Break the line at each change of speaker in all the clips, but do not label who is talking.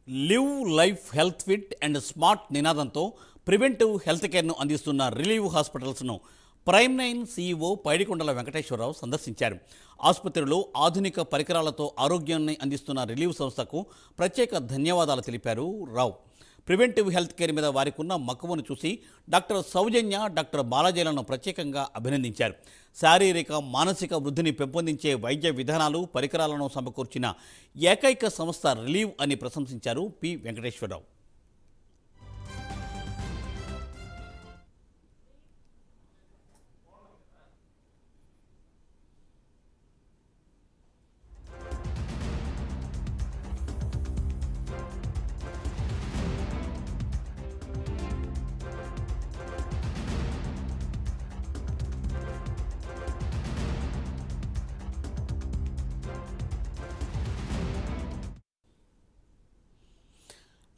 Live life health fit and smart నినాదంతో preventive health కేర్ను అందిస్తున్న రిలీవ్ హాస్పిటల్స్ను ప్రైమ్9 సీఈఓ పైడికొండల వెంకటేశ్వరరావు సందర్శించారు. ఆసుపత్రిలో ఆధునిక పరికరాలతో ఆరోగ్యాన్ని అందిస్తున్న రిలీవ్ సంస్థకు ప్రత్యేక ధన్యవాదాలు తెలిపారు రావు. ప్రివెంటివ్ హెల్త్ కేర్ మీద వారికున్న మక్కువను చూసి డాక్టర్ సౌజన్య, డాక్టర్ బాలాజీలను ప్రత్యేకంగా అభినందించారు. శారీరక మానసిక వృద్ధిని పెంపొందించే వైద్య విధానాలు, పరికరాలను సమకూర్చిన ఏకైక సంస్థ రిలీవ్ అని ప్రశంసించారు P Venkateswararao.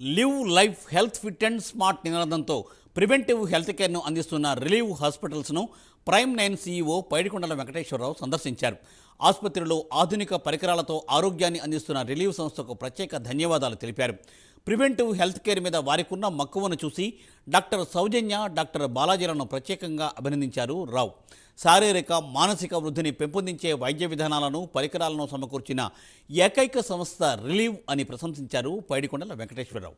Live life health fit and smart నినాదంతో ప్రివెంటివ్ హెల్త్ కేర్ను అందిస్తున్న రిలీవ్ హాస్పిటల్స్ను ప్రైమ్9 సీఈఓ పైడికొండల వెంకటేశ్వరరావు సందర్శించారు. ఆసుపత్రిలో ఆధునిక పరికరాలతో ఆరోగ్యాన్ని అందిస్తున్న రిలీవ్ సంస్థకు ప్రత్యేక ధన్యవాదాలు తెలిపారు. ప్రివెంటివ్ హెల్త్ కేర్ మీద వారికున్న మక్కువను చూసి డాక్టర్ సౌజన్య, డాక్టర్ బాలాజీలను ప్రత్యేకంగా అభినందించారు రావు. శారీరక మానసిక వృద్ధిని పెంపొందించే వైద్య విధానాలను, పరికరాలను సమకూర్చిన ఏకైక సంస్థ రిలీవ్ అని ప్రశంసించారు పైడికొండల వెంకటేశ్వరరావు.